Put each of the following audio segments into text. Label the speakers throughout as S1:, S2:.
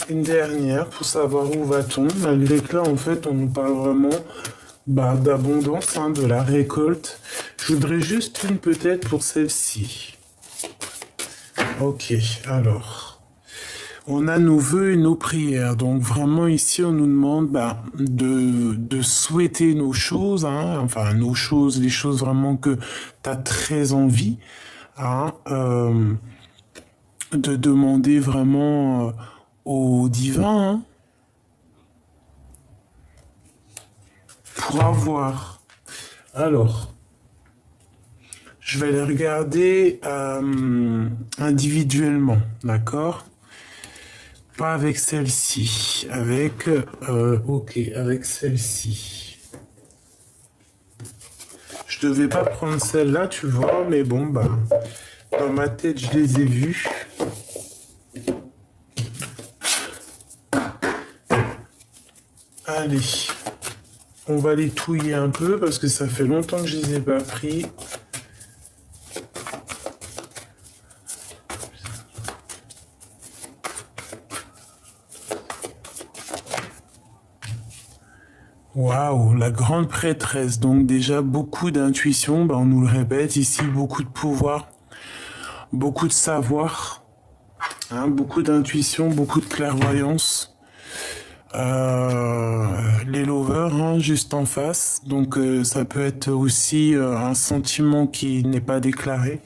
S1: une dernière pour savoir où va-t-on, malgré que là, en fait, on nous parle vraiment d'abondance, hein, de la récolte. Je voudrais juste une peut-être pour celle-ci. Ok, alors. On a nos vœux et nos prières. Donc vraiment ici, on nous demande de souhaiter nos choses, hein, enfin nos choses, les choses vraiment que tu as très envie, hein, de demander vraiment au divin, hein, pour avoir. Alors, je vais les regarder individuellement, d'accord? Pas avec celle-ci, ok, avec celle-ci. Je devais pas prendre celle-là, tu vois, mais bon, dans ma tête, je les ai vus. Allez, on va les touiller un peu parce que ça fait longtemps que je les ai pas pris. Waouh, la grande prêtresse. Donc déjà beaucoup d'intuition, on nous le répète ici, beaucoup de pouvoir, beaucoup de savoir, hein, beaucoup d'intuition, beaucoup de clairvoyance. Les lovers, hein, juste en face. Donc ça peut être aussi un sentiment qui n'est pas déclaré.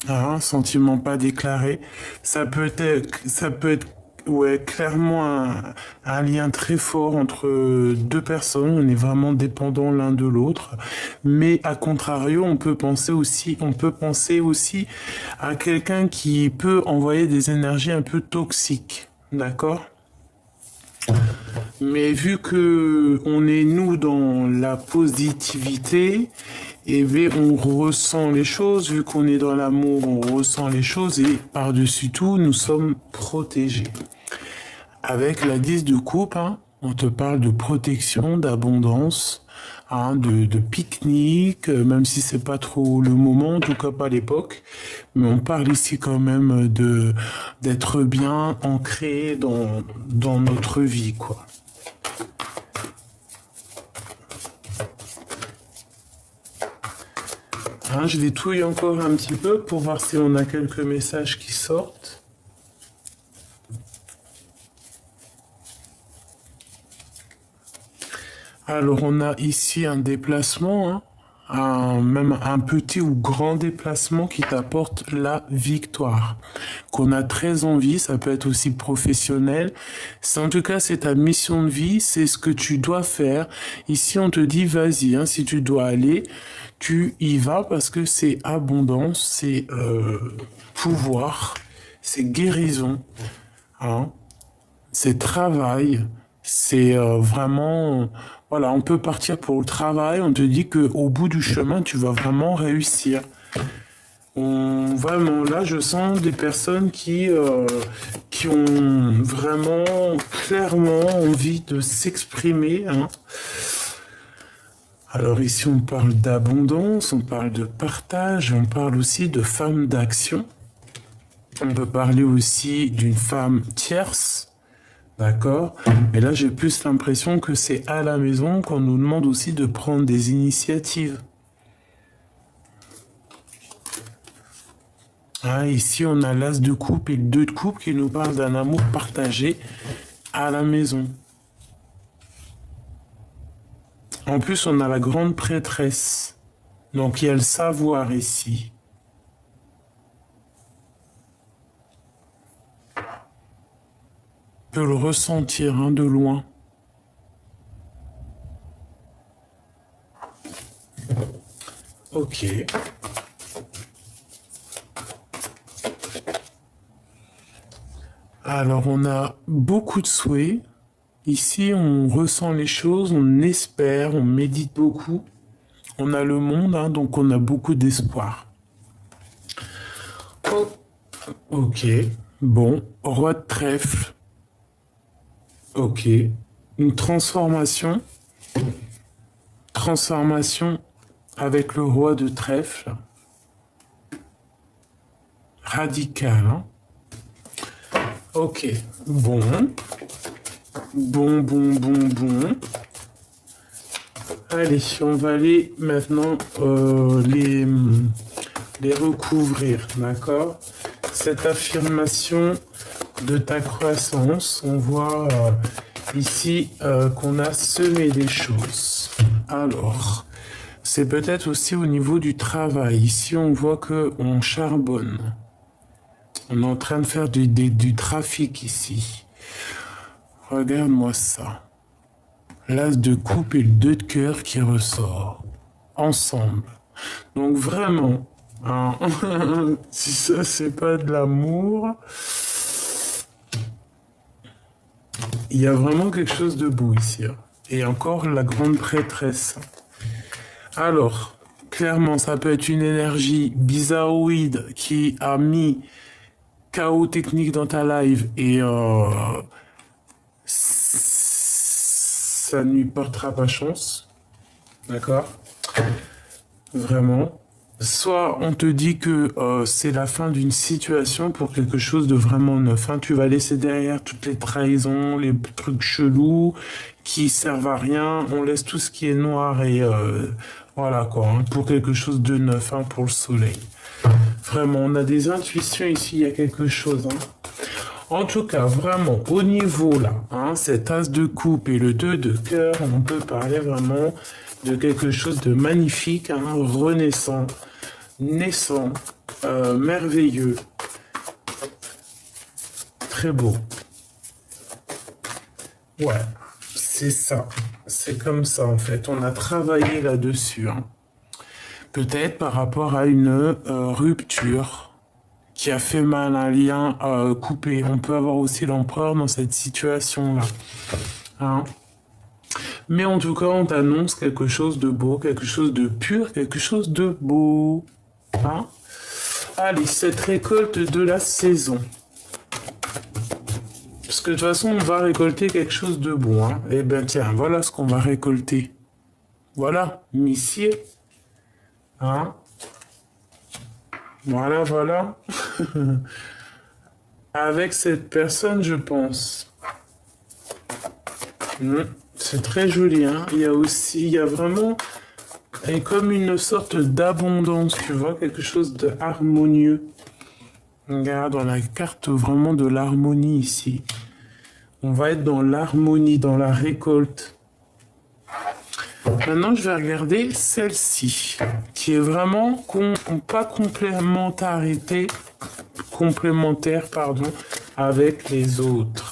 S1: Un sentiment pas déclaré. Ça peut être ouais, clairement un lien très fort entre deux personnes. On est vraiment dépendants l'un de l'autre. Mais à contrario, on peut penser aussi à quelqu'un qui peut envoyer des énergies un peu toxiques. D'accord? Mais vu que on est nous dans la positivité, et bien on ressent les choses, vu qu'on est dans l'amour, on ressent les choses et par-dessus tout, nous sommes protégés. Avec la 10 de coupe, hein, on te parle de protection, d'abondance, hein, de pique-nique, même si c'est pas trop le moment, en tout cas pas l'époque. Mais on parle ici quand même d'être bien ancré dans notre vie, quoi. Hein, je les touille encore un petit peu pour voir si on a quelques messages qui sortent. Alors on a ici un déplacement, hein, même un petit ou grand déplacement qui t'apporte la victoire. Qu'on a très envie, ça peut être aussi professionnel. En tout cas, c'est ta mission de vie, c'est ce que tu dois faire. Ici, on te dit, vas-y, hein, si tu dois aller, tu y vas parce que c'est abondance, c'est pouvoir, c'est guérison, hein, c'est travail, c'est vraiment, voilà, on peut partir pour le travail, on te dit que au bout du chemin, tu vas vraiment réussir. Vraiment, là, je sens des personnes qui ont vraiment clairement envie de s'exprimer, hein. Alors ici, on parle d'abondance, on parle de partage, on parle aussi de femme d'action. On peut parler aussi d'une femme tierce, d'accord? Mais là, j'ai plus l'impression que c'est à la maison qu'on nous demande aussi de prendre des initiatives. Ah, ici, on a l'as de coupe et le 2 de coupe qui nous parle d'un amour partagé à la maison. En plus, on a la grande prêtresse. Donc, il y a le savoir ici. On peut le ressentir, hein, de loin. Ok. Alors, on a beaucoup de souhaits. Ici, on ressent les choses, on espère, on médite beaucoup. On a le monde, hein, donc on a beaucoup d'espoir. Oh, ok. Bon, roi de trèfle. Ok. Une transformation. Transformation avec le roi de trèfle. Radical, hein. Ok, bon, bon. Allez, on va aller maintenant les recouvrir, d'accord? Cette affirmation de ta croissance, on voit ici qu'on a semé des choses. Alors, c'est peut-être aussi au niveau du travail. Ici, on voit que on charbonne. On est en train de faire du trafic ici. Regarde-moi ça. L'as de coupe et le 2 de cœur qui ressort. Ensemble. Donc vraiment, hein, si ça c'est pas de l'amour, il y a vraiment quelque chose de beau ici. Hein. Et encore la grande prêtresse. Alors, clairement, ça peut être une énergie bizarroïde qui a mis chaos technique dans ta live et ça ne lui portera pas chance. D'accord? Vraiment. Soit on te dit que c'est la fin d'une situation pour quelque chose de vraiment neuf. Hein. Tu vas laisser derrière toutes les trahisons, les trucs chelous qui servent à rien. On laisse tout ce qui est noir et voilà quoi. Hein, pour quelque chose de neuf, hein, pour le soleil. Vraiment, on a des intuitions ici, il y a quelque chose. Hein. En tout cas, vraiment, au niveau là, hein, cet as de coupe et le 2 de cœur, on peut parler vraiment de quelque chose de magnifique, hein, renaissant, naissant, merveilleux, très beau. Ouais, c'est ça. C'est comme ça en fait. On a travaillé là-dessus. Hein. Peut-être par rapport à une rupture qui a fait mal, un lien coupé. On peut avoir aussi l'empereur dans cette situation-là. Hein. Mais en tout cas, on t'annonce quelque chose de beau, quelque chose de pur, quelque chose de beau. Hein. Allez, cette récolte de la saison. Parce que de toute façon, on va récolter quelque chose de bon. Hein. Eh bien, tiens, voilà ce qu'on va récolter. Voilà, missier. Hein. Voilà. Avec cette personne, je pense. C'est très joli. Hein. Il y a vraiment comme une sorte d'abondance, tu vois, quelque chose de harmonieux. Regarde, on a la carte vraiment de l'harmonie ici. On va être dans l'harmonie, dans la récolte. Maintenant, je vais regarder celle-ci, qui est vraiment pas complémentaire, avec les autres.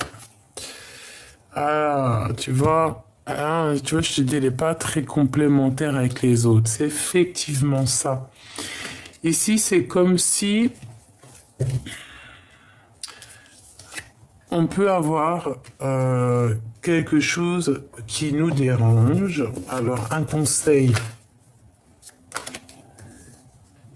S1: Ah, tu vois, je te dis, elle n'est pas très complémentaire avec les autres. C'est effectivement ça. Ici, c'est comme si on peut avoir quelque chose qui nous dérange. Alors, un conseil.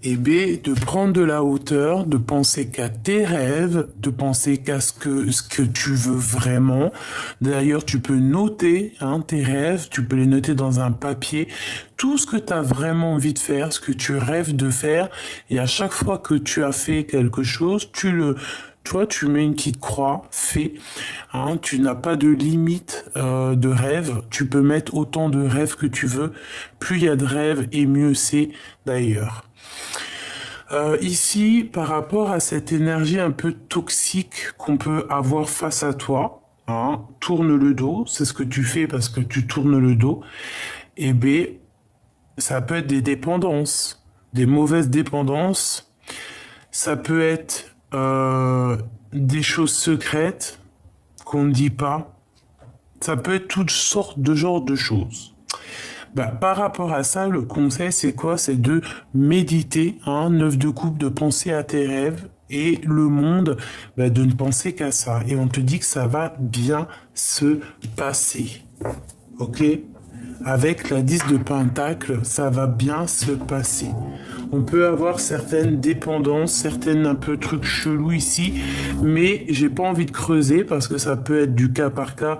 S1: Et B, de prendre de la hauteur, de penser qu'à tes rêves, de penser qu'à ce que tu veux vraiment. D'ailleurs, tu peux noter tes rêves, tu peux les noter dans un papier, tout ce que tu as vraiment envie de faire, ce que tu rêves de faire. Et à chaque fois que tu as fait quelque chose, tu mets une petite croix, fait. Hein, tu n'as pas de limite de rêve. Tu peux mettre autant de rêves que tu veux. Plus il y a de rêves, et mieux c'est d'ailleurs. Ici, par rapport à cette énergie un peu toxique qu'on peut avoir face à toi, hein, tourne le dos, c'est ce que tu fais parce que tu tournes le dos, et B, ça peut être des dépendances, des mauvaises dépendances, ça peut être des choses secrètes qu'on ne dit pas, ça peut être toutes sortes de genres de choses. Par rapport à ça, le conseil, c'est quoi? C'est de méditer, 9 de coupe, de penser à tes rêves et le monde, de ne penser qu'à ça. Et on te dit que ça va bien se passer. Ok? Avec la 10 de pentacle, ça va bien se passer. On peut avoir certaines dépendances, certaines un peu trucs chelous ici, mais j'ai pas envie de creuser parce que ça peut être du cas par cas.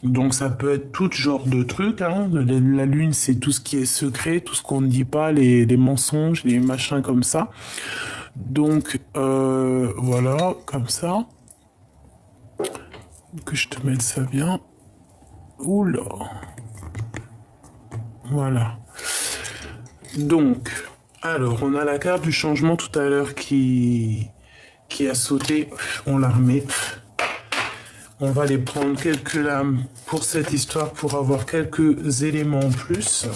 S1: Donc ça peut être tout genre de trucs. Hein. La lune, c'est tout ce qui est secret, tout ce qu'on ne dit pas, les mensonges, les machins comme ça. Donc voilà, comme ça. Que je te mette ça bien. Oula. Voilà. Donc, alors, on a la carte du changement tout à l'heure qui a sauté. On la remet. On va les prendre quelques lames pour cette histoire pour avoir quelques éléments en plus.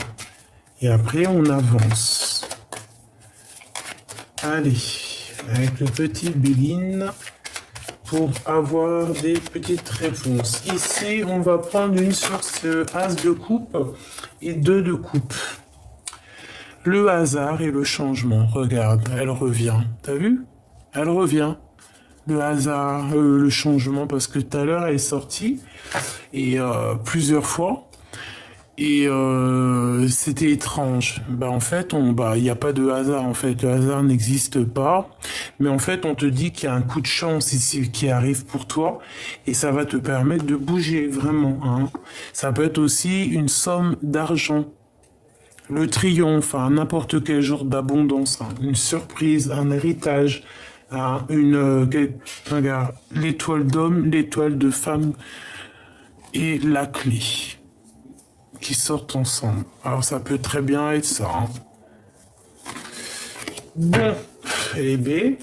S1: Et après, on avance. Allez, avec le petit Béline pour avoir des petites réponses. Ici, on va prendre une sur ce as de coupe et 2 de coupe. Le hasard et le changement. Regarde, elle revient. T'as vu? Elle revient. Le hasard, le changement, parce que tout à l'heure, elle est sortie et plusieurs fois. Et c'était étrange. En fait, il n'y a pas de hasard. En fait, le hasard n'existe pas. Mais en fait, on te dit qu'il y a un coup de chance ici qui arrive pour toi, et ça va te permettre de bouger vraiment. Hein. Ça peut être aussi une somme d'argent, le triomphe, hein, n'importe quel genre d'abondance, hein, une surprise, un héritage, hein, regarde, l'étoile d'homme, l'étoile de femme et la clé qui sortent ensemble. Alors ça peut très bien être ça. Hein. Bon, et B,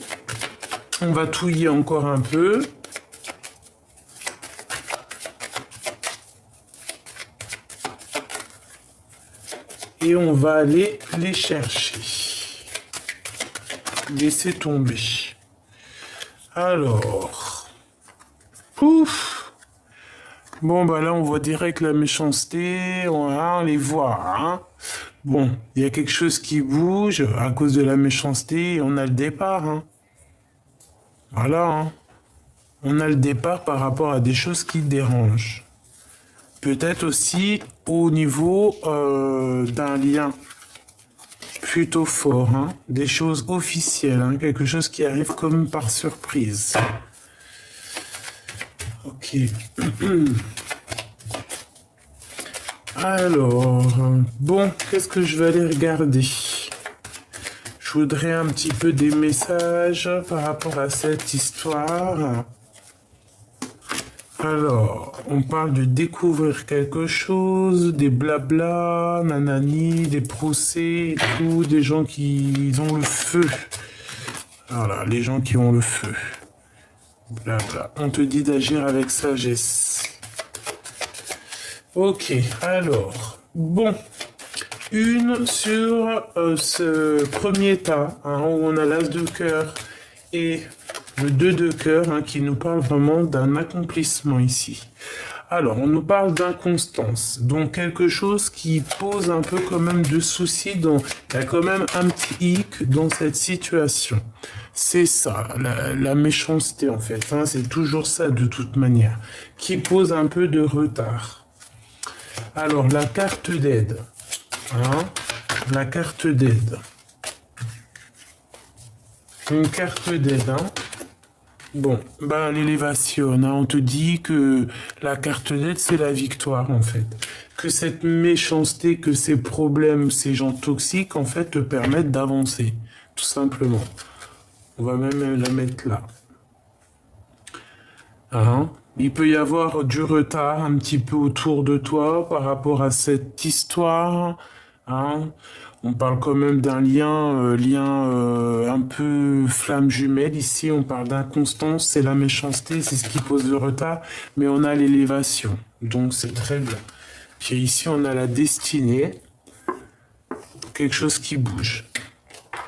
S1: on va touiller encore un peu. Et on va aller les chercher. Laissez tomber. Alors. Ouf. Bon, là, on voit direct la méchanceté. On les voit. Hein. Bon, il y a quelque chose qui bouge à cause de la méchanceté. On a le départ. Hein. Voilà. Hein. On a le départ par rapport à des choses qui dérangent. Peut-être aussi au niveau d'un lien plutôt fort, hein, des choses officielles, hein, quelque chose qui arrive comme par surprise. Ok. Alors, bon, qu'est-ce que je vais aller regarder? Je voudrais un petit peu des messages par rapport à cette histoire. Alors, on parle de découvrir quelque chose, des blabla, nanani, des procès et tout, des gens qui ont le feu. Voilà, les gens qui ont le feu. Blabla. On te dit d'agir avec sagesse. Ok, alors, bon. Une sur ce premier tas, hein, où on a l'as de cœur et le 2 de cœur, hein, qui nous parle vraiment d'un accomplissement ici. Alors, on nous parle d'inconstance, donc quelque chose qui pose un peu quand même de soucis, il y a quand même un petit hic dans cette situation. C'est ça, la méchanceté en fait, hein, c'est toujours ça de toute manière, qui pose un peu de retard. Alors, la carte d'aide, hein, la carte d'aide. Une carte d'aide, hein. Bon, l'élévation, hein, on te dit que la carte d'aide, c'est la victoire, en fait. Que cette méchanceté, que ces problèmes, ces gens toxiques, en fait, te permettent d'avancer, tout simplement. On va même la mettre là. Hein? Il peut y avoir du retard un petit peu autour de toi par rapport à cette histoire, hein? On parle quand même d'un lien, un peu flamme jumelle. Ici, on parle d'inconstance, c'est la méchanceté, c'est ce qui pose le retard, mais on a l'élévation, donc c'est très bien. Puis ici, on a la destinée, quelque chose qui bouge,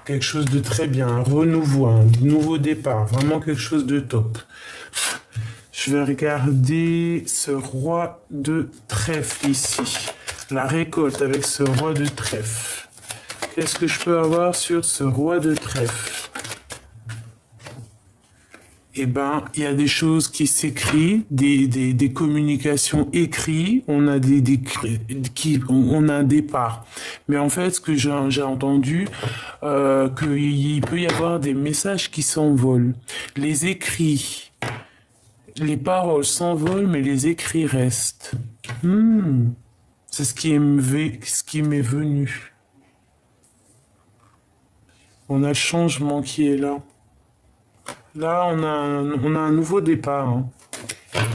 S1: quelque chose de très bien, un renouveau, un nouveau départ, vraiment quelque chose de top. Je vais regarder ce roi de trèfle ici, la récolte avec ce roi de trèfle. Qu'est-ce que je peux avoir sur ce roi de trèfle? Eh ben, il y a des choses qui s'écrivent, des communications écrites, on a on a un départ. Mais en fait, ce que j'ai entendu, qu'il peut y avoir des messages qui s'envolent. Les écrits, les paroles s'envolent, mais les écrits restent. C'est ce qui m'est venu. On a le changement qui est là. Là, on a un nouveau départ. Hein.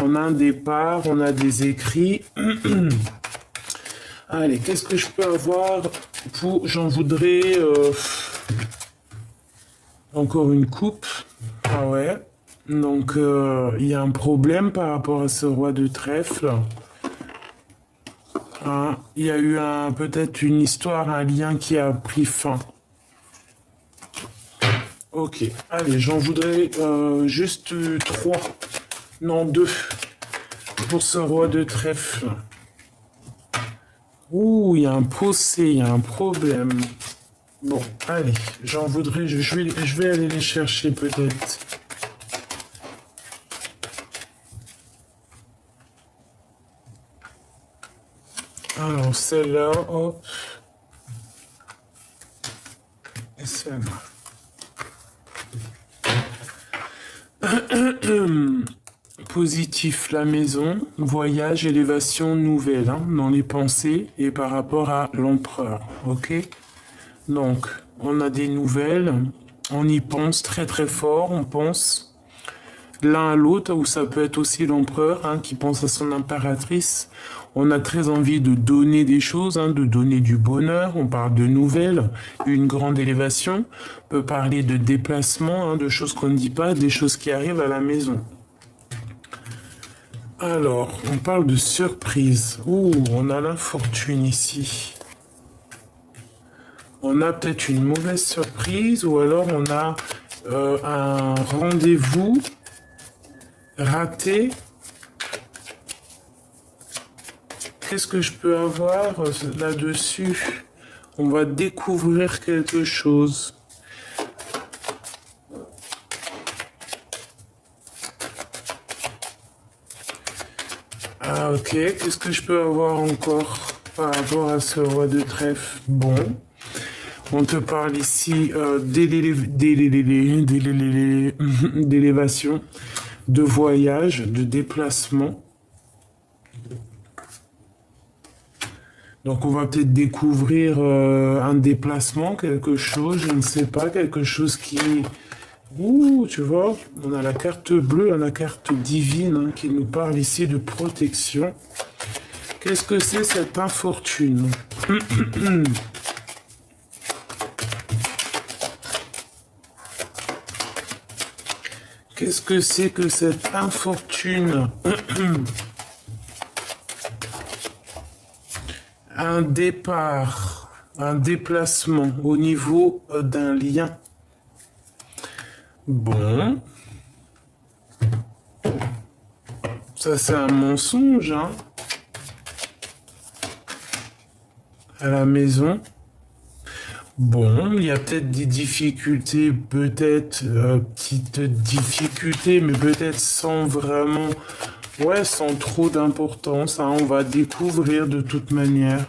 S1: On a un départ, on a des écrits. Allez, qu'est-ce que je peux avoir pour... J'en voudrais... encore une coupe. Ah ouais. Donc, il y a un problème par rapport à ce roi de trèfle. Hein, il y a eu peut-être une histoire, un lien qui a pris fin. Ok, allez, j'en voudrais juste 3. Non, 2. Pour ce roi de trèfle. Ouh, il y a un procès, il y a un problème. Bon, allez, j'en voudrais... Je vais aller les chercher peut-être. Alors, celle-là, hop. Et celle-là. Positif, la maison, voyage, élévation, nouvelle, hein, dans les pensées et par rapport à l'empereur, ok? Donc, on a des nouvelles, on y pense très très fort, on pense l'un à l'autre, ou ça peut être aussi l'empereur hein, qui pense à son impératrice. On a très envie de donner des choses, hein, de donner du bonheur. On parle de nouvelles, une grande élévation. On peut parler de déplacement, hein, de choses qu'on ne dit pas, des choses qui arrivent à la maison. Alors, on parle de surprise. Ouh, on a l'infortune ici. On a peut-être une mauvaise surprise ou alors on a un rendez-vous raté. Qu'est-ce que je peux avoir là-dessus? On va découvrir quelque chose. Ah ok, qu'est-ce que je peux avoir encore par rapport à ce roi de trèfle? Bon, on te parle ici d'élévation, de voyage, de déplacement. Donc on va peut-être découvrir un déplacement, quelque chose, je ne sais pas, quelque chose qui... Ouh, tu vois, on a la carte bleue, la carte divine hein, qui nous parle ici de protection. Qu'est-ce que c'est cette infortune? Qu'est-ce que c'est que cette infortune? Un départ, un déplacement au niveau d'un lien. Bon. Ça, c'est un mensonge, hein. À la maison. Bon, il y a peut-être des difficultés, peut-être petites difficultés, mais peut-être sans vraiment, ouais, sans trop d'importance. Hein, on va découvrir de toute manière.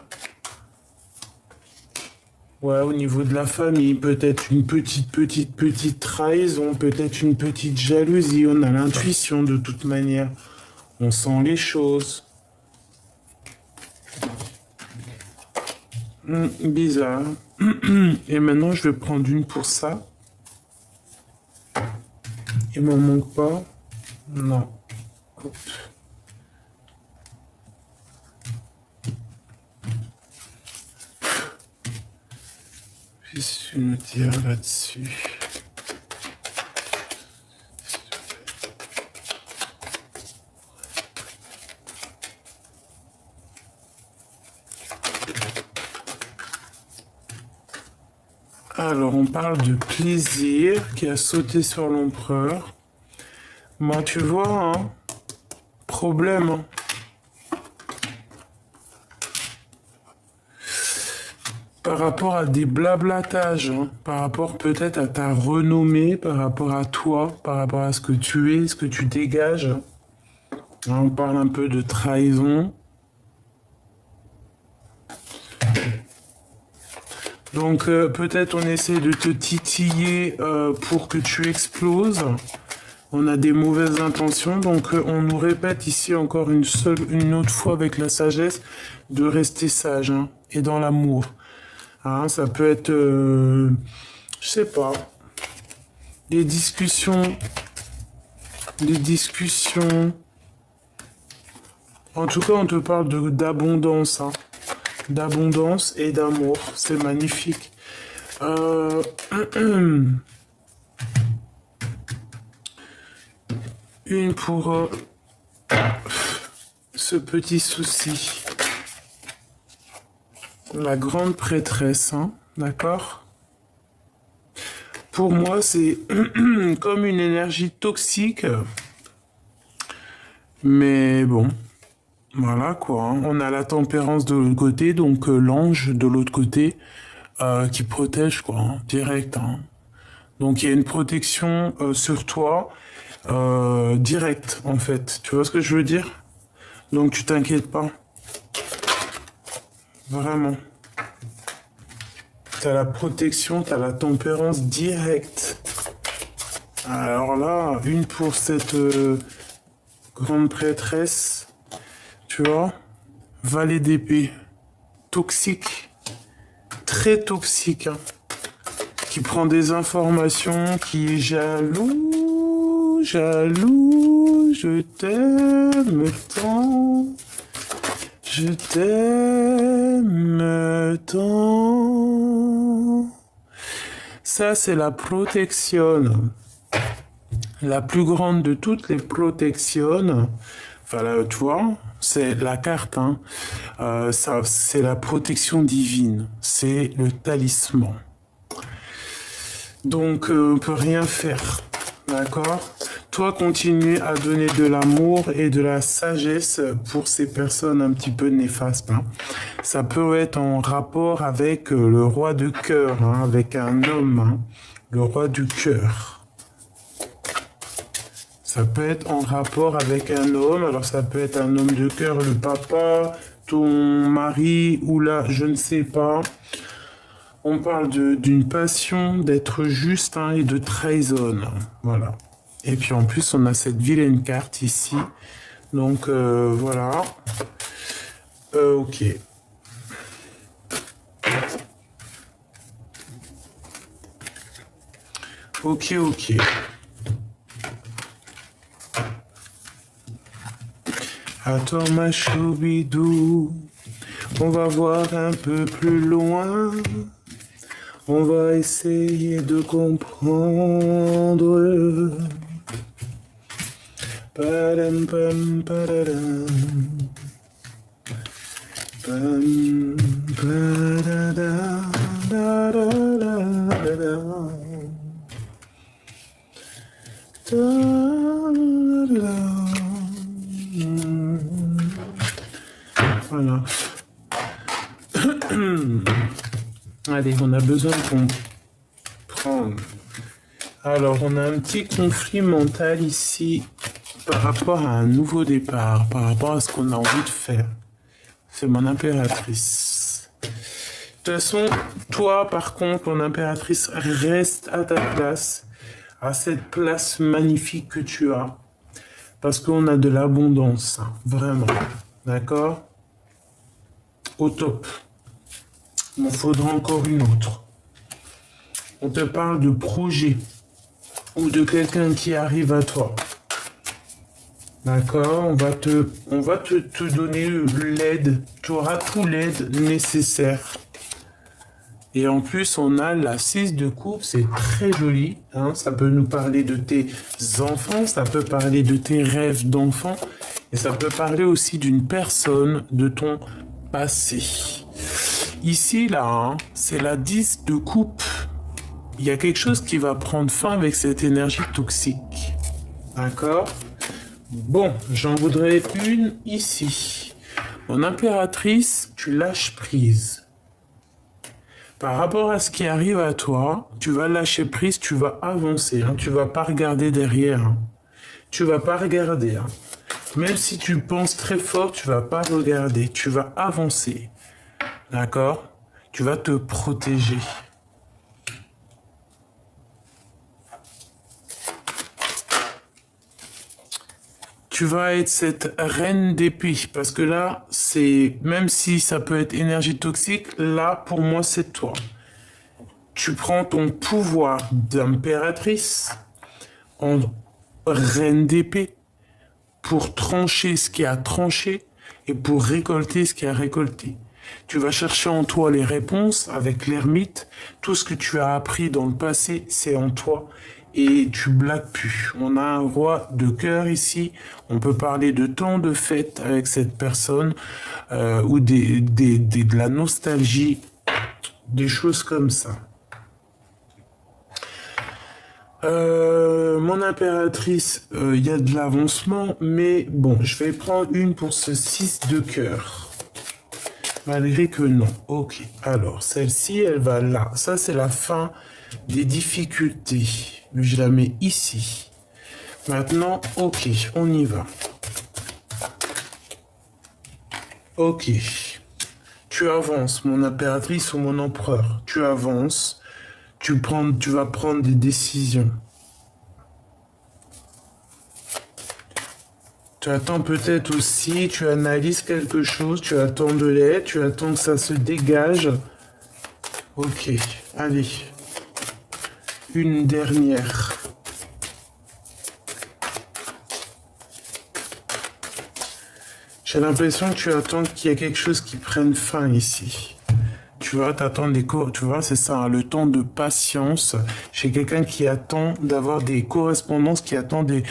S1: Ouais, au niveau de la famille, peut-être une petite trahison, peut-être une petite jalousie. On a l'intuition de toute manière. On sent les choses. Bizarre. Et maintenant, je vais prendre une pour ça. Il m'en manque pas. Non. Hop. Qu'est-ce que nous dire là-dessus? Alors, on parle de plaisir qui a sauté sur l'empereur. Moi, tu vois, hein, problème. Hein. Par rapport à des blablatages, hein, par rapport peut-être à ta renommée, par rapport à toi, par rapport à ce que tu es, ce que tu dégages. Hein, on parle un peu de trahison. Donc peut-être on essaie de te titiller pour que tu exploses. On a des mauvaises intentions, donc on nous répète ici encore une autre fois avec la sagesse de rester sage hein, et dans l'amour. Hein, ça peut être, je sais pas, des discussions En tout cas, on te parle d'abondance, hein. D'abondance et d'amour. C'est magnifique. Euh, Une pour ce petit souci. La grande prêtresse, hein, d'accord? Pour moi, c'est comme une énergie toxique. Mais bon, voilà quoi, hein. On a la tempérance de l'autre côté, donc l'ange de l'autre côté qui protège quoi, hein, direct, hein. Donc il y a une protection sur toi directe en fait. Tu vois ce que je veux dire? Donc tu t'inquiètes pas. Vraiment. T'as la protection, t'as la tempérance directe. Alors là, une pour cette grande prêtresse, tu vois, valet d'épée, toxique, très toxique, hein, qui prend des informations, qui est jaloux, jaloux, je t'aime tant, je t'aime tant. Ça, c'est la protection. La plus grande de toutes les protections, enfin là, tu vois, c'est la carte, hein. Ça, c'est la protection divine, c'est le talisman. Donc, on peut rien faire, d'accord? Toi, continue à donner de l'amour et de la sagesse pour ces personnes un petit peu néfastes, hein. Ça peut être en rapport avec le roi de cœur, hein, avec un homme, hein, le roi du cœur. Ça peut être en rapport avec un homme, alors ça peut être un homme de cœur, le papa, ton mari, ou là, je ne sais pas. On parle d'une passion, d'être juste, hein, et de trahison, voilà. Et puis en plus, on a cette vilaine carte ici. Donc voilà. Ok. Ok, ok. Attends ma choubidou, on va voir un peu plus loin. On va essayer de comprendre. Padam, pam, padadam. Pam, padadam, dadadam, dadadam. Voilà. Allez, on a besoin de comprendre. Alors, on a un petit conflit mental ici par rapport à un nouveau départ, par rapport à ce qu'on a envie de faire. C'est mon impératrice. De toute façon, toi, par contre, mon impératrice, reste à ta place, à cette place magnifique que tu as, parce qu'on a de l'abondance, hein, vraiment. D'accord? Au top. Il m'en faudra encore une autre. On te parle de projet ou de quelqu'un qui arrive à toi. D'accord? On va te donner l'aide. Tu auras tout l'aide nécessaire. Et en plus, on a la 6 de coupe, c'est très joli, hein. Ça peut nous parler de tes enfants, ça peut parler de tes rêves d'enfants, et ça peut parler aussi d'une personne de ton passé. Ici, là, hein, c'est la 10 de coupe. Il y a quelque chose qui va prendre fin avec cette énergie toxique. D'accord? Bon, j'en voudrais une ici. Mon impératrice, tu lâches prise. Par rapport à ce qui arrive à toi, tu vas lâcher prise, tu vas avancer, hein. Tu vas pas regarder derrière, hein. Tu vas pas regarder, hein. Même si tu penses très fort, tu vas pas regarder, tu vas avancer. D'accord? Tu vas te protéger. Tu vas être cette reine d'épée, parce que là, c'est, même si ça peut être énergie toxique, là, pour moi, c'est toi. Tu prends ton pouvoir d'impératrice en reine d'épée pour trancher ce qui a tranché, et pour récolter ce qu'il y a récolté. Tu vas chercher en toi les réponses avec l'ermite. Tout ce que tu as appris dans le passé, c'est en toi. Et tu blagues plus. On a un roi de cœur ici. On peut parler de temps de fête avec cette personne ou de la nostalgie, des choses comme ça. Mon impératrice, il y a de l'avancement, mais bon, je vais prendre une pour ce 6 de cœur. Malgré que non. Ok, alors celle-ci, elle va là. Ça, c'est la fin des difficultés. Je la mets ici. Maintenant, ok, on y va. Ok. Tu avances, mon impératrice ou mon empereur. Tu avances. Tu vas prendre des décisions. Tu attends peut-être aussi, tu analyses quelque chose, tu attends de l'aide, tu attends que ça se dégage. Ok, allez. Une dernière. J'ai l'impression que tu attends qu'il y ait quelque chose qui prenne fin ici. Tu vois, t'attends tu vois, c'est ça, hein, le temps de patience chez quelqu'un qui attend d'avoir des correspondances, qui attend des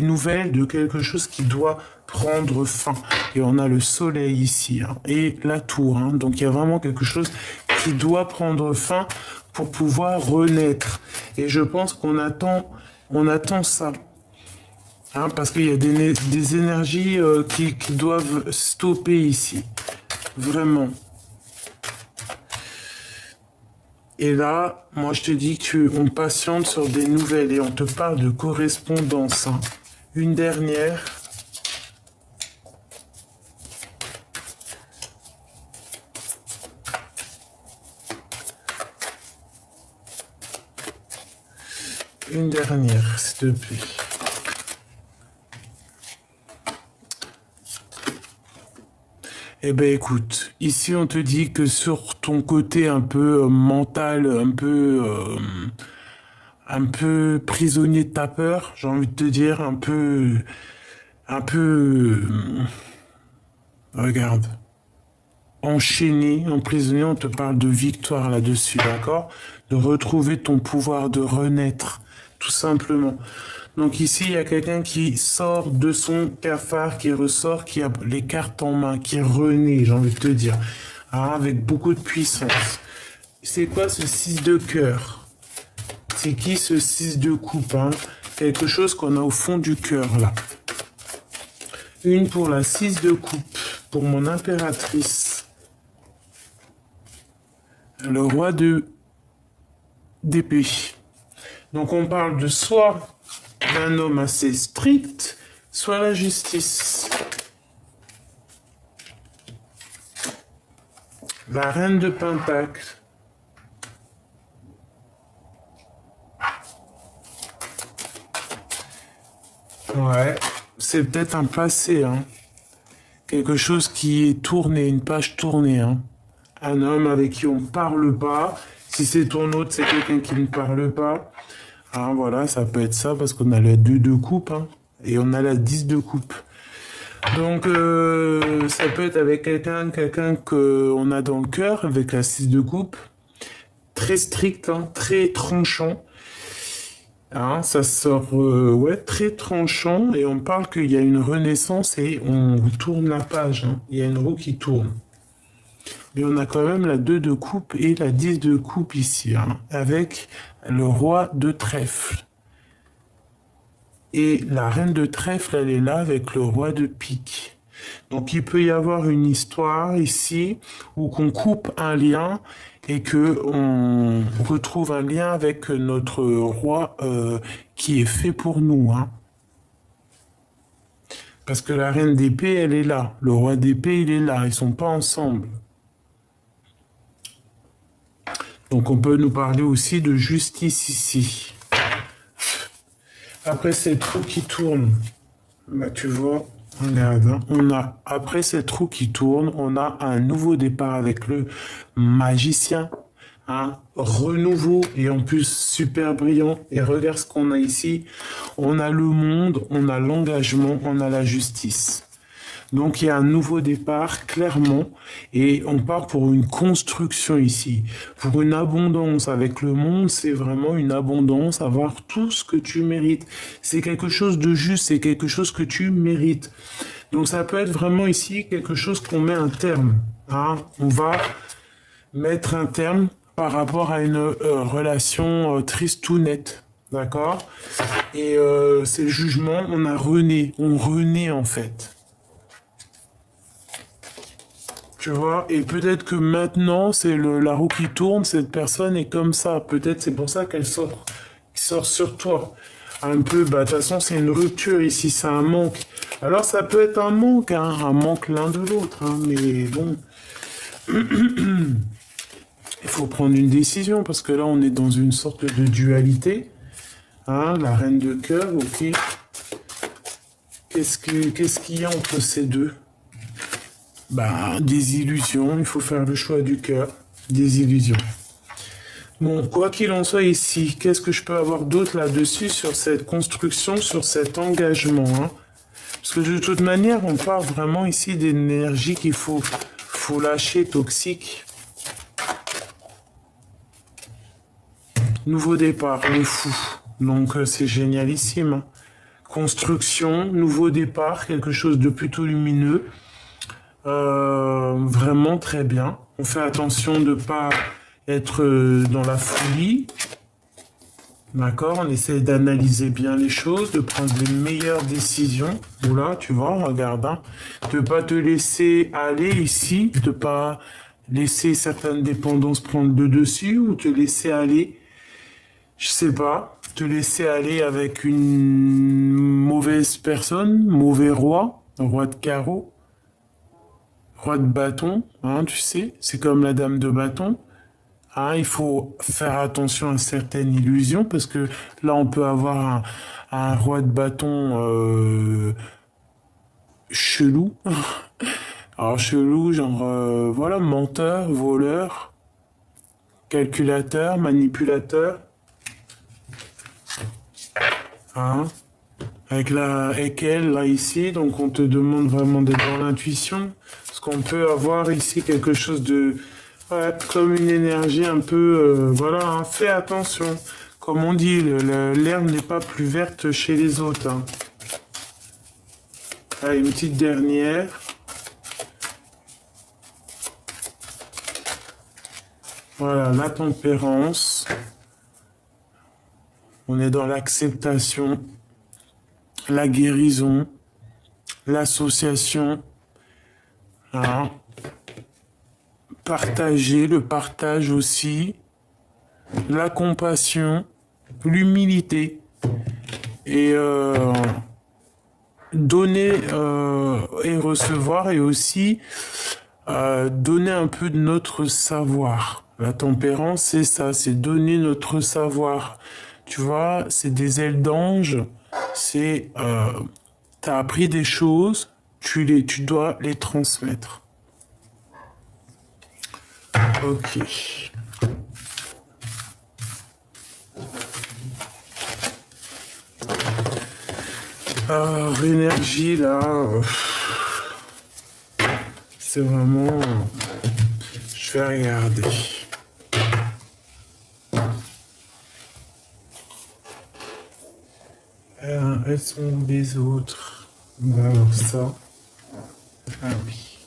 S1: nouvelles de quelque chose qui doit prendre fin. Et on a le soleil ici, hein, et la tour, hein, donc il y a vraiment quelque chose qui doit prendre fin pour pouvoir renaître. Et je pense qu'on attend ça. Hein, parce qu'il y a des énergies qui doivent stopper ici. Vraiment. Et là, moi je te dis qu'on patiente sur des nouvelles et on te parle de correspondance. Hein. Une dernière. Une dernière, s'il te plaît. Eh ben écoute, ici on te dit que sur ton côté un peu mental, un peu prisonnier de ta peur, j'ai envie de te dire, regarde, enchaîné, emprisonné, on te parle de victoire là-dessus, d'accord? De retrouver ton pouvoir, de renaître, tout simplement. Donc ici, il y a quelqu'un qui sort de son cafard, qui ressort, qui a les cartes en main, qui renaît, j'ai envie de te dire, hein, avec beaucoup de puissance. C'est quoi ce 6 de cœur? C'est qui ce 6 de coupe, hein? Quelque chose qu'on a au fond du cœur, là. Une pour la 6 de coupe, pour mon impératrice. Le roi d'épée. Donc on parle de soit d'un homme assez strict, soit la justice. La reine de Pentacle. Ouais, c'est peut-être un passé, hein. Quelque chose qui est tourné, une page tournée, hein. Un homme avec qui on ne parle pas. Si c'est ton autre, c'est quelqu'un qui ne parle pas. Ah, voilà, ça peut être ça parce qu'on a la 2 de coupe, hein, et on a la 10 de coupe. Donc, ça peut être avec quelqu'un qu'on a dans le cœur, avec la 6 de coupe. Très strict, hein, très tranchant. Hein, ça sort, ouais, très tranchant, et on parle qu'il y a une renaissance et on tourne la page. Hein. Il y a une roue qui tourne. Mais on a quand même la 2 de coupe et la 10 de coupe ici, hein, avec le roi de trèfle. Et la reine de trèfle, elle est là avec le roi de pique. Donc il peut y avoir une histoire ici où qu'on coupe un lien et que on retrouve un lien avec notre roi qui est fait pour nous. Hein. Parce que la reine d'épée, elle est là. Le roi d'épée, il est là. Ils sont pas ensemble. Donc on peut nous parler aussi de justice ici. Après cette roue qui tourne, bah tu vois, regarde, hein, après cette roue qui tourne, on a un nouveau départ avec le magicien, un renouveau et en plus super brillant. Et regarde ce qu'on a ici, on a le monde, on a l'engagement, on a la justice. Donc il y a un nouveau départ, clairement, et on part pour une construction ici, pour une abondance. Avec le monde, c'est vraiment une abondance, avoir tout ce que tu mérites. C'est quelque chose de juste, c'est quelque chose que tu mérites. Donc ça peut être vraiment ici quelque chose qu'on met un terme. Hein. On va mettre un terme par rapport à une relation triste ou nette. D'accord? Et c'est le jugement, on renaît en fait. Tu vois, et peut-être que maintenant, c'est la roue qui tourne, cette personne est comme ça. Peut-être c'est pour ça qu'elle sort sur toi. Un peu, bah, de toute façon, c'est une rupture ici, c'est un manque. Alors, ça peut être un manque l'un de l'autre, hein, mais bon, il faut prendre une décision, parce que là, on est dans une sorte de dualité. Hein, la reine de cœur, ok. Qu'est-ce qu'il y a entre ces deux? Bah, des illusions, il faut faire le choix du cœur, des illusions. Bon, quoi qu'il en soit ici, qu'est-ce que je peux avoir d'autre là-dessus sur cette construction, sur cet engagement, hein? Parce que de toute manière, on parle vraiment ici d'énergie qu'il faut lâcher, toxique. Nouveau départ, le fou. Donc c'est génialissime. Hein. Construction, nouveau départ, quelque chose de plutôt lumineux. Vraiment très bien. On fait attention de ne pas être dans la folie. D'accord? On essaie d'analyser bien les choses, de prendre les meilleures décisions. Oula, tu vois, regarde. Hein. De ne pas te laisser aller ici, de ne pas laisser certaines dépendances prendre le dessus ou te laisser aller, je sais pas, te laisser aller avec une mauvaise personne, mauvais roi, roi de carreau. Roi de bâton, hein, tu sais, c'est comme la dame de bâton. Hein, il faut faire attention à certaines illusions parce que là, on peut avoir un roi de bâton chelou. Alors, chelou, genre, voilà, menteur, voleur, calculateur, manipulateur. Hein, avec elle, là, ici, donc on te demande vraiment d'être dans l'intuition. Parce qu'on peut avoir ici quelque chose de... Ouais, comme une énergie un peu... voilà, hein, fais attention. Comme on dit, l'herbe n'est pas plus verte chez les autres. Hein. Allez, une petite dernière. Voilà, la tempérance. On est dans l'acceptation, la guérison, l'association. Hein. Partager, le partage aussi, la compassion, l'humilité et donner et recevoir et aussi donner un peu de notre savoir. La tempérance, c'est ça, c'est donner notre savoir. Tu vois, c'est des ailes d'ange, c'est t'as appris des choses, tu dois les transmettre. Ok. Alors, énergie, là, c'est vraiment... Je vais regarder. Elles sont les autres. On va voir ça. Ah oui.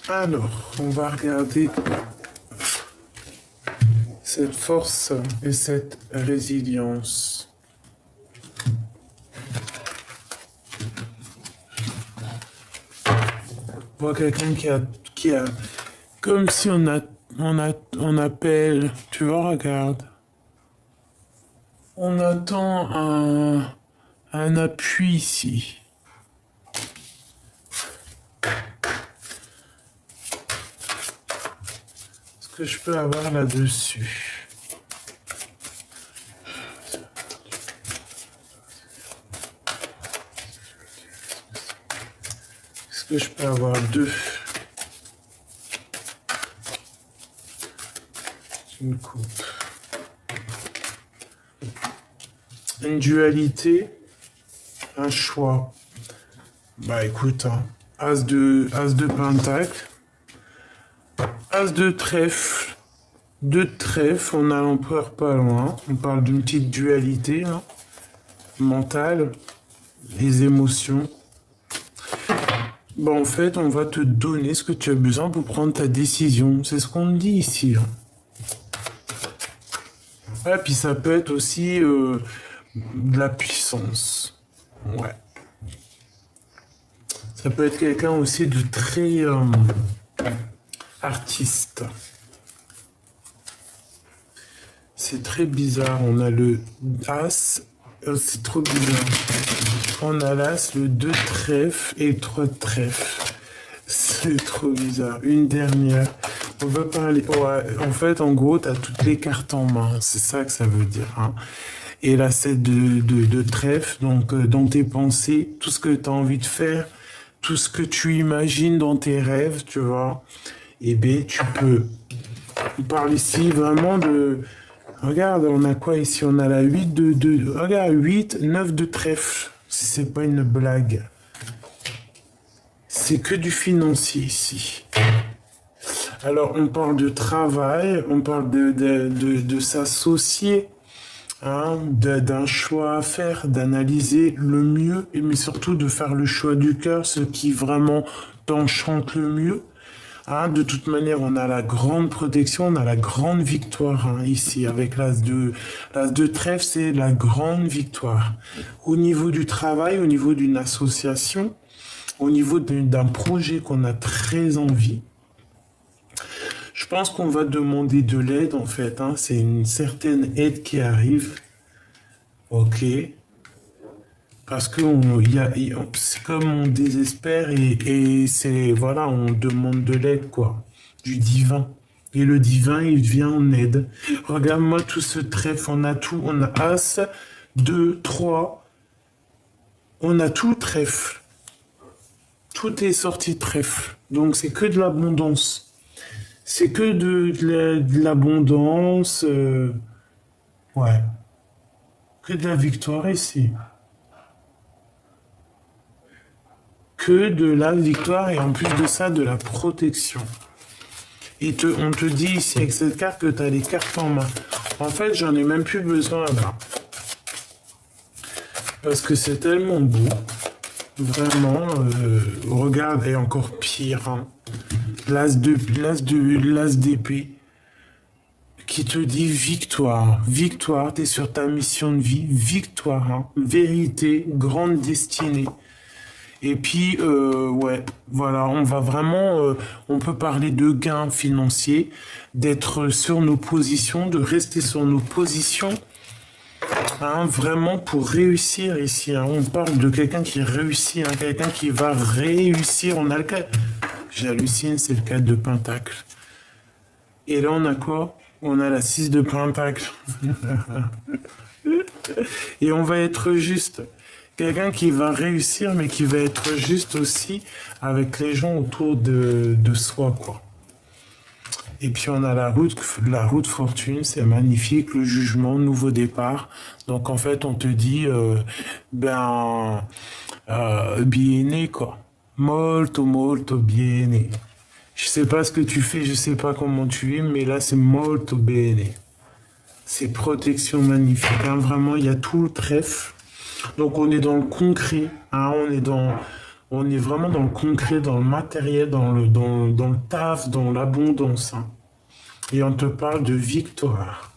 S1: Alors, on va regarder cette force et cette résilience. On voit quelqu'un qui a, comme si on appelle, tu vois, regarde. On attend un appui ici. Que je peux avoir là-dessus. Est-ce que je peux avoir deux? Une coupe. Une dualité, un choix. Bah écoute, hein, As de pentacle, As de trèfle, deux de trèfle, on a l'empereur pas loin. On parle d'une petite dualité hein, mentale, les émotions. Bon, en fait, on va te donner ce que tu as besoin pour prendre ta décision. C'est ce qu'on dit ici. Hein. Ah, puis ça peut être aussi de la puissance. Ouais. Ça peut être quelqu'un aussi de très artiste. C'est très bizarre. On a le As. C'est trop bizarre. On a l'As, le 2 de trèfle et 3 de trèfle. C'est trop bizarre. Une dernière. On va parler. Ouais, en fait, en gros, tu as toutes les cartes en main. C'est ça que ça veut dire. Hein. Et là, c'est de trèfle. Donc, dans tes pensées, tout ce que tu as envie de faire, tout ce que tu imagines dans tes rêves, tu vois, eh bien, tu peux. On parle ici vraiment de. Regarde, on a quoi ici? On a la 8 regarde, 8, 9 de trèfle. Si c'est pas une blague. C'est que du financier ici. Alors, on parle de travail, on parle de s'associer, hein, d'un choix à faire, d'analyser le mieux, mais surtout de faire le choix du cœur, ce qui vraiment t'enchante le mieux. Hein, de toute manière, on a la grande protection, on a la grande victoire hein, ici, avec l'As de trèfle, c'est la grande victoire. Au niveau du travail, au niveau d'une association, au niveau d'un projet qu'on a très envie, je pense qu'on va demander de l'aide en fait. Hein. C'est une certaine aide qui arrive. Ok. Parce que c'est comme on désespère et c'est voilà, on demande de l'aide quoi, du divin. Et le divin, il vient en aide. Regarde-moi tout ce trèfle, on a tout, on a As, 2, 3, on a tout trèfle. Tout est sorti trèfle. Donc c'est que de l'abondance. C'est que de l'abondance. Ouais. Que de la victoire ici. Que de la victoire et en plus de ça, de la protection. Et on te dit ici avec cette carte que tu as les cartes en main. En fait, j'en ai même plus besoin là-bas. Parce que c'est tellement beau. Vraiment, regarde, et encore pire. Hein. L'As d'épée qui te dit victoire. Victoire, tu es sur ta mission de vie. Victoire, hein. Vérité, grande destinée. Et puis, ouais, voilà, on va vraiment, on peut parler de gains financiers, d'être sur nos positions, de rester sur nos positions, hein, vraiment pour réussir ici. Hein. On parle de quelqu'un qui réussit, hein, quelqu'un qui va réussir. On a le cas, j'hallucine, c'est le 4 de pentacle. Et là, on a quoi? On a la 6 de pentacle. Et on va être juste. Quelqu'un qui va réussir, mais qui va être juste aussi avec les gens autour de soi, quoi. Et puis on a la route fortune, c'est magnifique, le jugement, nouveau départ. Donc en fait, on te dit, bene, quoi. Molto, molto bene. Je sais pas ce que tu fais, je sais pas comment tu es, mais là c'est molto bene. C'est protection magnifique, hein. Vraiment, il y a tout le trèfle. Donc on est dans le concret, hein, on est vraiment dans le concret, dans le matériel, dans le taf, dans l'abondance. Hein. Et on te parle de victoire,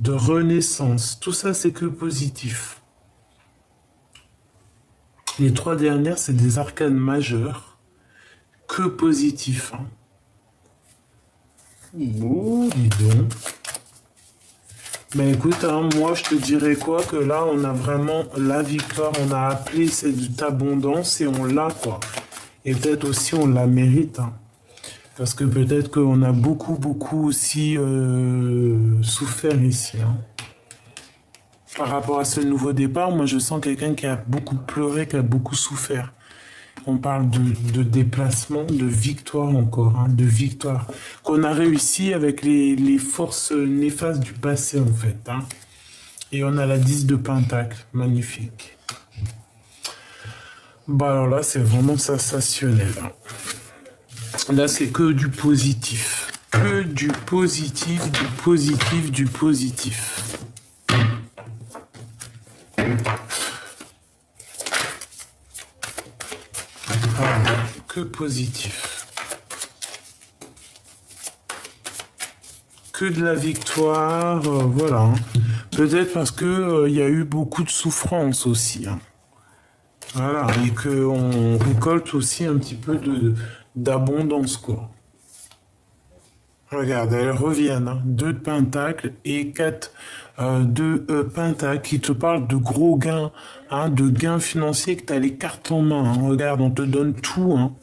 S1: de renaissance. Tout ça, c'est que positif. Les 3 dernières, c'est des arcanes majeures, que positif. Hein. Oh, dis donc. Mais écoute, hein, moi je te dirais quoi que là on a vraiment la victoire, on a appelé cette abondance et on l'a quoi. Et peut-être aussi on la mérite. Hein. Parce que peut-être qu'on a beaucoup aussi souffert ici. Hein. Par rapport à ce nouveau départ, moi je sens quelqu'un qui a beaucoup pleuré, qui a beaucoup souffert. On parle de déplacement, de victoire encore, hein, de victoire. Qu'on a réussi avec les forces néfastes du passé, en fait. Hein. Et on a la 10 de pentacle. Magnifique. Bah alors là, c'est vraiment sensationnel. Là, c'est que du positif. Que du positif, du positif, du positif. Ah, que positif. Que de la victoire, voilà. Hein. Peut-être parce que y a eu beaucoup de souffrance aussi. Hein. Voilà, et qu'on récolte aussi un petit peu d'abondance, quoi. Regarde, elles reviennent. Hein. 2 de pentacle et 4 de pentacle qui te parlent de gros gains, hein, de gains financiers, que tu as les cartes en main. Hein. Regarde, on te donne tout. Hein.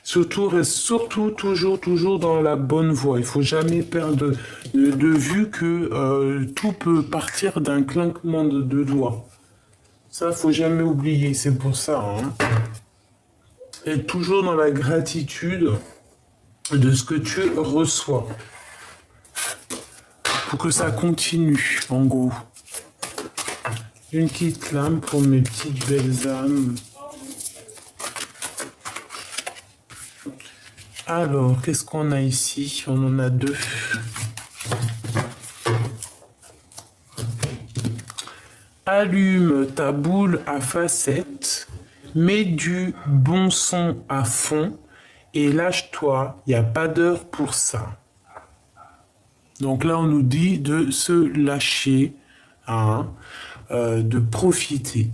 S1: Surtout, reste surtout toujours dans la bonne voie. Il faut jamais perdre de vue que tout peut partir d'un clinquement de doigts. Ça, faut jamais oublier. C'est pour ça. Hein. Être toujours dans la gratitude de ce que tu reçois. Pour que ça continue, en gros. Une petite lame pour mes petites belles âmes. Alors, qu'est-ce qu'on a ici? On en a 2. Allume ta boule à facettes, mets du bon son à fond et lâche-toi, il n'y a pas d'heure pour ça. Donc là, on nous dit de se lâcher, hein, de profiter.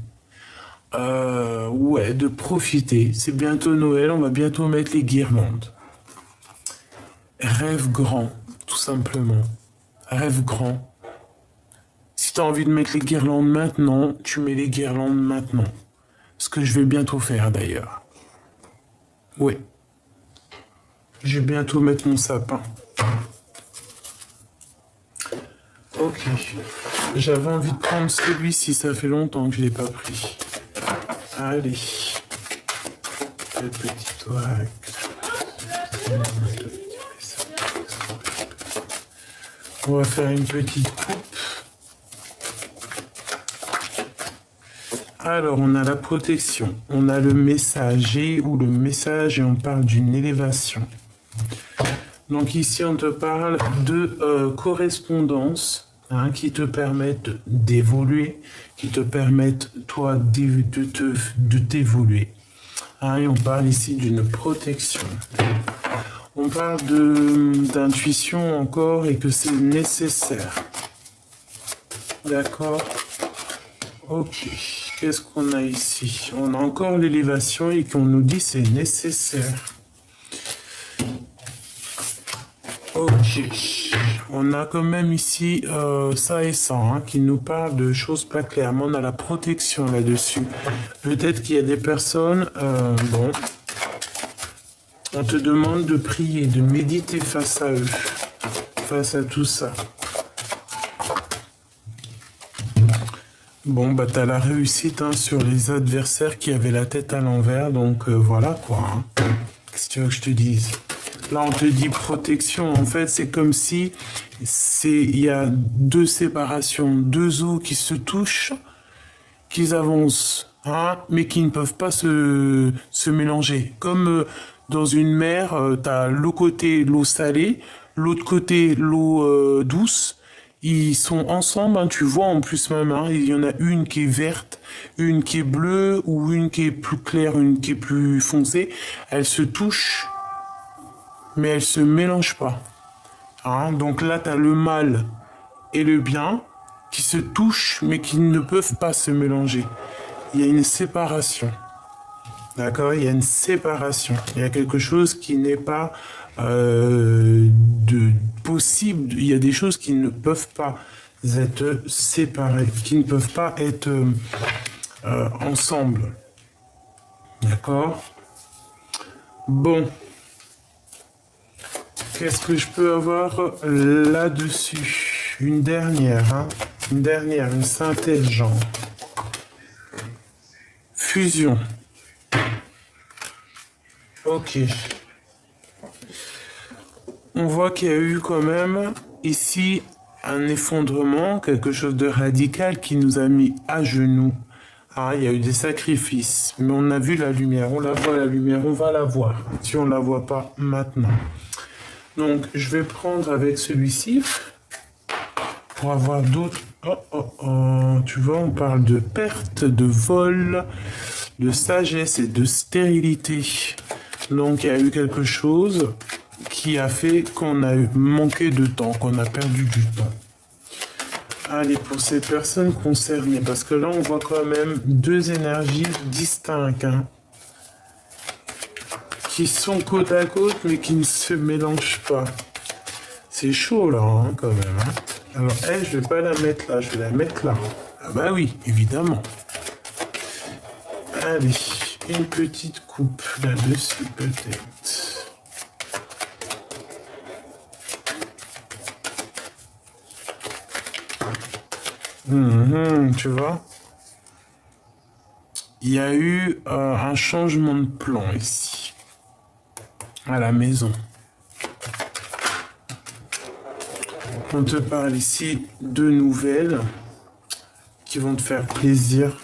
S1: Ouais, de profiter. C'est bientôt Noël, on va bientôt mettre les guirlandes. Rêve grand, tout simplement. Rêve grand. Si tu as envie de mettre les guirlandes maintenant, tu mets les guirlandes maintenant. Ce que je vais bientôt faire d'ailleurs. Oui. Je vais bientôt mettre mon sapin. Ok. J'avais envie de prendre celui-ci, ça fait longtemps que je ne l'ai pas pris. Allez. Le petit oac. On va faire une petite coupe. Alors, on a la protection, on a le messager ou le message et on parle d'une élévation. Donc ici, on te parle de correspondance hein, qui te permettent d'évoluer, qui te permettent, toi, de t'évoluer. Hein, et on parle ici d'une protection. On parle d'intuition encore et que c'est nécessaire. D'accord ? Ok. Qu'est-ce qu'on a ici? On a encore l'élévation et qu'on nous dit c'est nécessaire. Ok. On a quand même ici ça et ça hein, qui nous parle de choses pas claires. Mais on a la protection là-dessus. Peut-être qu'il y a des personnes... bon. On te demande de prier, de méditer face à eux. Face à tout ça. Bon, bah t'as la réussite hein, sur les adversaires qui avaient la tête à l'envers, donc voilà quoi. Hein. Qu'est-ce que tu veux que je te dise? Là, on te dit protection. En fait, c'est comme si il y a 2 séparations, 2 eaux qui se touchent, qui avancent, hein, mais qui ne peuvent pas se mélanger. Comme dans une mer, t'as l'eau côté l'eau salée, l'autre côté l'eau douce. Ils sont ensemble, hein, tu vois en plus même, hein, il y en a une qui est verte, une qui est bleue ou une qui est plus claire, une qui est plus foncée. Elles se touchent, mais elles se mélangent pas. Hein, donc là, tu as le mal et le bien qui se touchent, mais qui ne peuvent pas se mélanger. Il y a une séparation. D'accord? Il y a une séparation. Il y a quelque chose qui n'est pas possible. Il y a des choses qui ne peuvent pas être séparées, qui ne peuvent pas être ensemble. D'accord? Bon. Qu'est-ce que je peux avoir là-dessus? Une dernière, hein? Une synthèse genre. Fusion. Ok. On voit qu'il y a eu quand même ici un effondrement, quelque chose de radical qui nous a mis à genoux. Ah, il y a eu des sacrifices, mais on a vu la lumière, on la voit la lumière, on va la voir, si on ne la voit pas maintenant. Donc, je vais prendre avec celui-ci pour avoir d'autres... Tu vois, on parle de perte, de vol, de sagesse et de stérilité. Donc, il y a eu quelque chose qui a fait qu'on a manqué de temps, qu'on a perdu du temps. Allez, pour ces personnes concernées, parce que là, on voit quand même deux énergies distinctes, hein, qui sont côte à côte, mais qui ne se mélangent pas. C'est chaud, là, hein, quand même. Hein. Alors, elle, je vais pas la mettre là, je vais la mettre là. Ah bah oui, évidemment. Allez, une petite coupe là-dessus, peut-être. Tu vois, il y a eu un changement de plan ici, à la maison. On te parle ici de nouvelles qui vont te faire plaisir.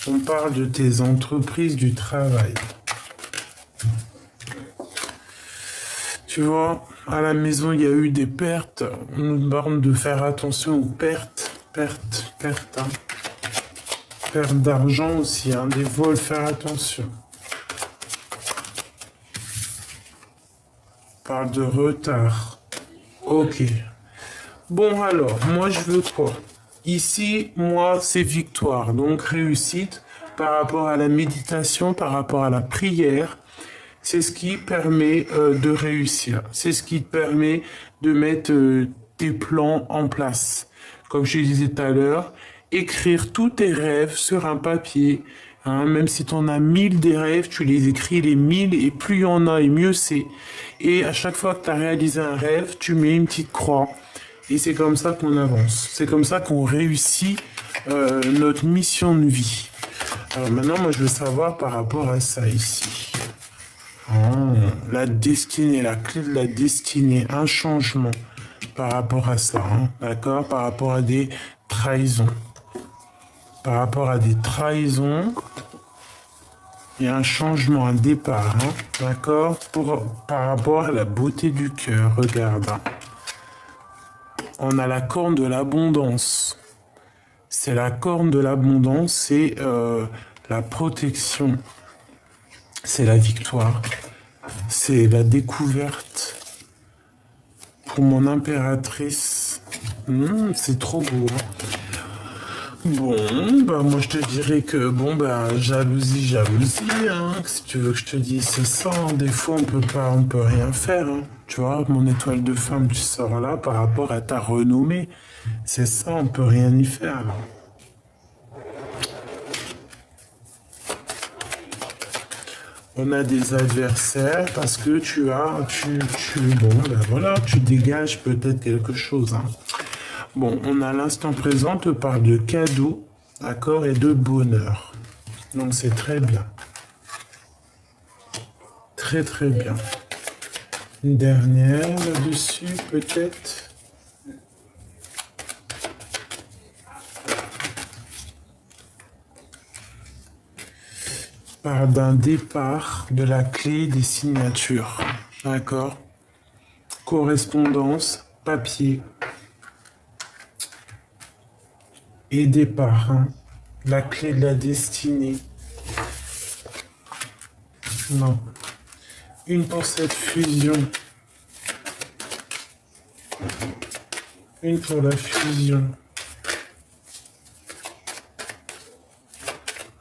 S1: On parle de tes entreprises, du travail. Tu vois, à la maison, il y a eu des pertes. On nous demande de faire attention aux pertes. Perte, hein. Perte d'argent aussi, hein. Des vols, faire attention. On parle de retard. Ok. Bon alors, moi je veux quoi? Ici, moi, c'est victoire, donc réussite par rapport à la méditation, par rapport à la prière. C'est ce qui permet de réussir. C'est ce qui te permet de mettre tes plans en place. Comme je disais tout à l'heure, écrire tous tes rêves sur un papier. Hein, même si tu en as 1000 des rêves, tu les écris les 1000 et plus il y en a et mieux c'est. Et à chaque fois que tu as réalisé un rêve, tu mets une petite croix. Et c'est comme ça qu'on avance. C'est comme ça qu'on réussit notre mission de vie. Alors maintenant, moi je veux savoir par rapport à ça ici. Oh, la destinée, la clé de la destinée, un changement par rapport à ça, hein, d'accord? Par rapport à des trahisons. Par rapport à des trahisons, il y a un changement, un départ, hein, d'accord? Par rapport à la beauté du cœur, regarde. Hein. On a la corne de l'abondance. C'est la corne de l'abondance, c'est la protection. C'est la victoire. C'est la découverte. Pour mon impératrice. C'est trop beau. Hein. Bon, bah moi je te dirais que, bon, bah jalousie, hein. Si tu veux que je te dise, c'est ça. Hein. Des fois, on peut rien faire. Hein. Tu vois, mon étoile de femme, tu sors là par rapport à ta renommée. C'est ça, on peut rien y faire. Là. On a des adversaires parce que tu dégages peut-être quelque chose. Hein. Bon, on a l'instant présent, te parle de cadeaux, d'accord, et de bonheur. Donc c'est très bien. Très très bien. Une dernière là-dessus, peut-être. Parle d'un départ de la clé des signatures. D'accord? Correspondance, papier. Et départ. Hein. La clé de la destinée. Non. Une pour cette fusion. Une pour la fusion.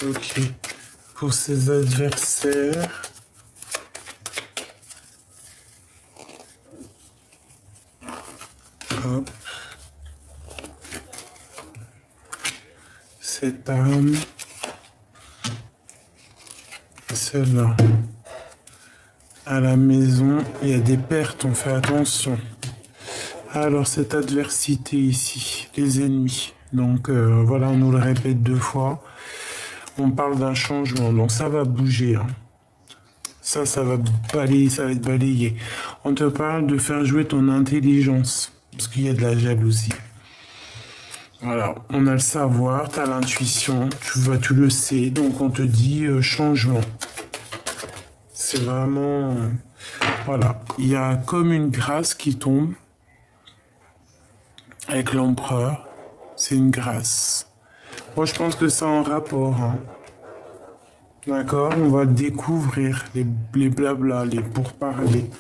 S1: Ok. Pour ses adversaires. Hop. Cette arme. Celle-là. À la maison, il y a des pertes, on fait attention. Alors, cette adversité ici, les ennemis. Donc, voilà, on nous le répète 2 fois. On parle d'un changement, donc ça va bouger. Hein. Ça va balayer, ça va être balayé. On te parle de faire jouer ton intelligence. parce qu'il y a de la jalousie. Voilà, on a le savoir, tu as l'intuition, tu le sais, donc on te dit changement. C'est vraiment... voilà, il y a comme une grâce qui tombe avec l'empereur. C'est une grâce. Moi, je pense que c'est en rapport. Hein. D'accord? On va découvrir les blabla, les pourparlers.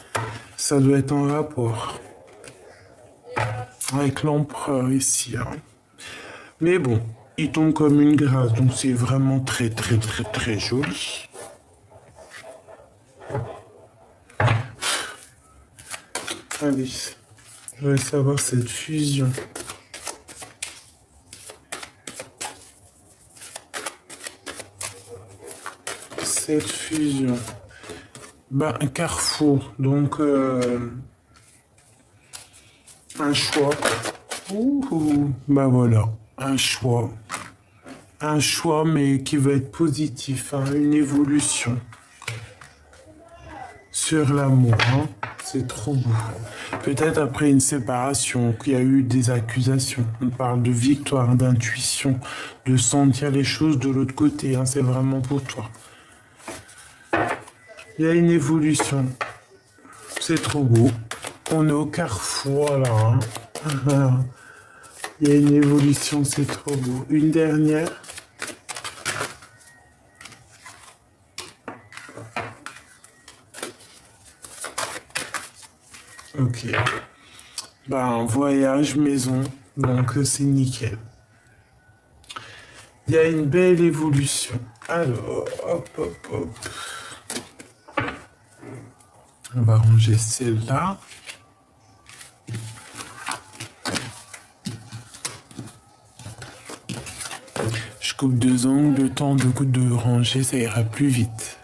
S1: Ça doit être en rapport avec l'empereur ici. Hein. Mais bon, il tombe comme une grâce, donc c'est vraiment très très très très joli. Allez, je vais savoir cette fusion. Cette fusion. Ben, un carrefour, donc un choix. Ouh, ben voilà, un choix. Un choix, mais qui va être positif, hein, une évolution sur l'amour. Hein. C'est trop beau. Peut-être après une séparation, qu'il y a eu des accusations. On parle de victoire, d'intuition, de sentir les choses de l'autre côté. Hein. C'est vraiment pour toi. Il y a une évolution. C'est trop beau. On est au carrefour là. Hein. Il y a une évolution, c'est trop beau. Une dernière. Ok. Ben, voyage, maison, donc c'est nickel. Il y a une belle évolution. Alors, hop, hop, hop. On va ranger celle-là. Je coupe deux angles, le temps de ranger, ça ira plus vite.